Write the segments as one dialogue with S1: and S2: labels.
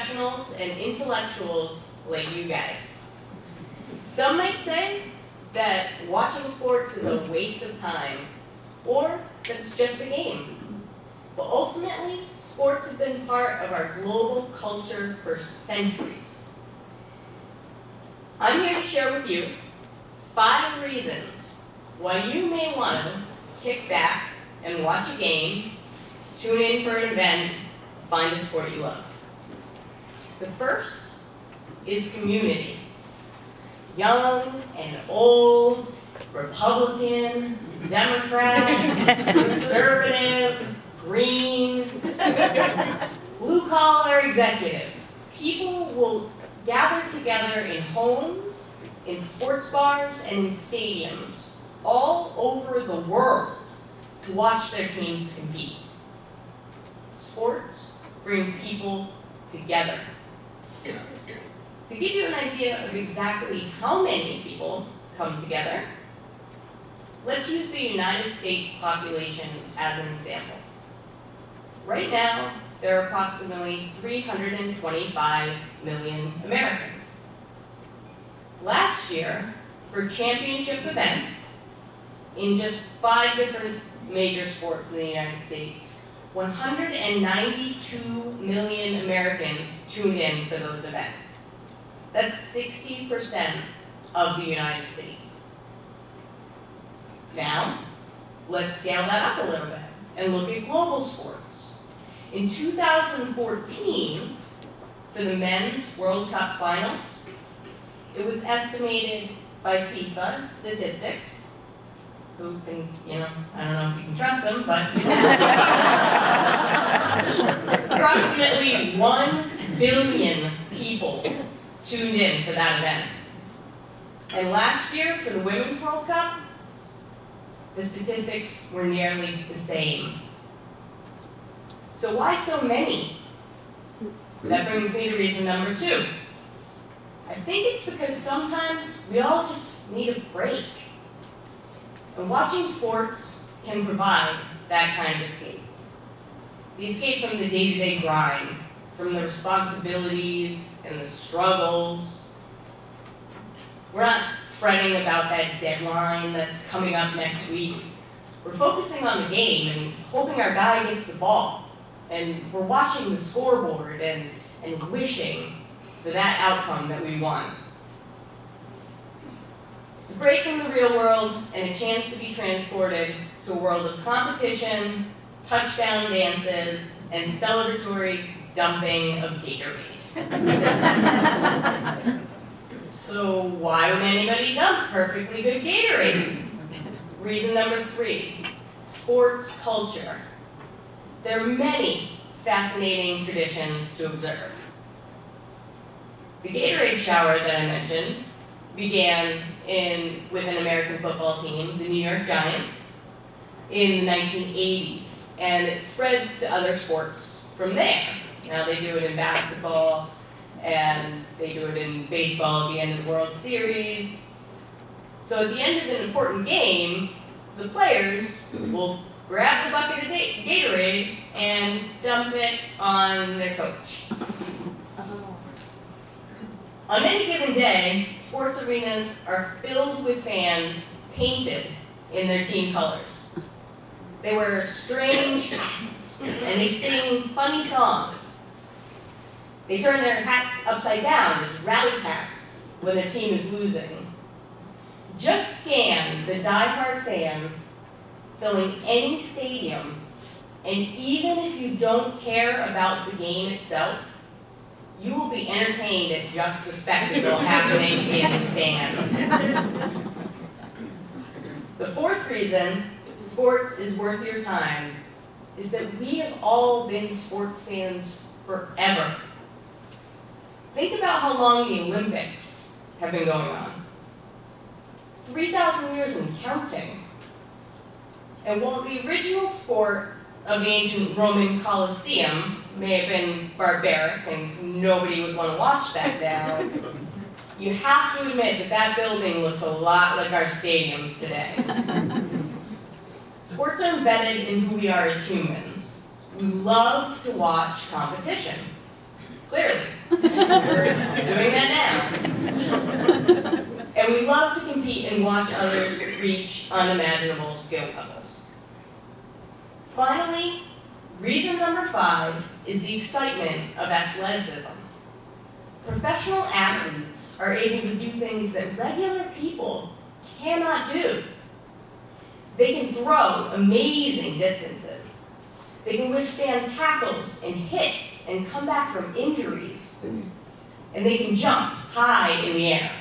S1: professionals and intellectuals like you guys. Some might say that watching sports is a waste of time, or that it's just a game. But ultimately, sports have been part of our global culture for centuries. I'm here to share with you 5 reasons why you may want to kick back and watch a game, tune in for an event, find a sport you love. The first is community. Young and old, Republican, Democrat, conservative, green, blue-collar executive. People will gather together in homes, in sports bars, and in stadiums all over the world to watch their teams compete. Sports bring people together. To give you an idea of exactly how many people come together, let's use the United States population as an example. Right now, there are approximately 325 million Americans. Last year, for championship events, in just 5 different major sports in the United States, 192 million Americans tuned in for those events. That's 60% of the United States. Now, let's scale that up a little bit and look at global sports. In 2014, for the men's World Cup finals, it was estimated by FIFA statistics, who can, I don't know if you can trust them, but approximately 1 billion people tuned in for that event. And last year, for the Women's World Cup, the statistics were nearly the same. So why so many? That brings me to reason number 2. I think it's because sometimes we all just need a break. And watching sports can provide that kind of escape. The escape from the day-to-day grind, from the responsibilities and the struggles. We're not fretting about that deadline that's coming up next week. We're focusing on the game and hoping our guy gets the ball. And we're watching the scoreboard and wishing for that outcome that we want. It's a break from the real world and a chance to be transported to a world of competition, touchdown dances, and celebratory dumping of Gatorade. So why would anybody dump perfectly good Gatorade? Reason number 3, sports culture. There are many fascinating traditions to observe. The Gatorade shower that I mentioned began with an American football team, the New York Giants, in the 1980s, and it spread to other sports from there. Now they do it in basketball, and they do it in baseball at the end of the World Series. So at the end of an important game, the players will grab the bucket of Gatorade and dump it on their coach. On any given day, sports arenas are filled with fans painted in their team colors. They wear strange hats, and they sing funny songs. They turn their hats upside down as rally hats when their team is losing. Just scan the die-hard fans filling any stadium, and even if you don't care about the game itself, you will be entertained at just the spectacle happening in the stands. The 4th reason sports is worth your time is that we have all been sports fans forever. Think about how long the Olympics have been going on. 3,000 years and counting. And while the original sport of the ancient Roman Colosseum may have been barbaric and nobody would want to watch that now, you have to admit that that building looks a lot like our stadiums today. Sports are embedded in who we are as humans. We love to watch competition. Clearly. We're doing that now. And we love to compete and watch others reach unimaginable skill levels. Finally, reason number 5 is the excitement of athleticism. Professional athletes are able to do things that regular people cannot do. They can throw amazing distances. They can withstand tackles and hits and come back from injuries. And they can jump high in the air.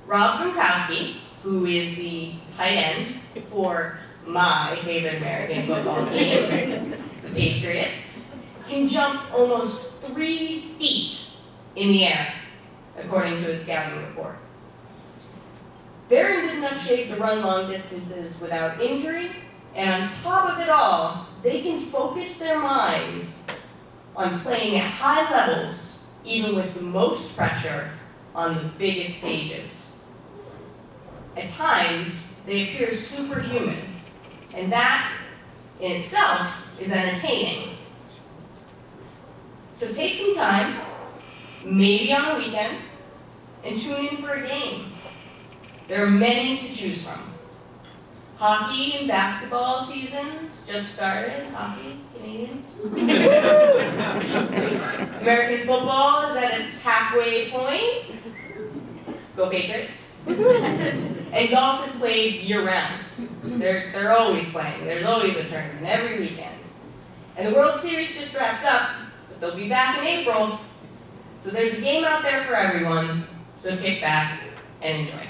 S1: Rob Gronkowski, who is the tight end for my favorite American football team, the Patriots, can jump almost 3 feet in the air, according to his scouting report. They're in good enough shape to run long distances without injury, and on top of it all, they can focus their minds on playing at high levels, even with the most pressure on the biggest stages. At times, they appear superhuman, and that in itself is entertaining. So take some time, maybe on a weekend, and tune in for a game. There are many to choose from. Hockey and basketball seasons just started. Hockey, Canadians. American football is at its halfway point. Go Patriots. And golf is played year-round. They're always playing. There's always a tournament every weekend. And the World Series just wrapped up, but they'll be back in April. So there's a game out there for everyone, so kick back and enjoy.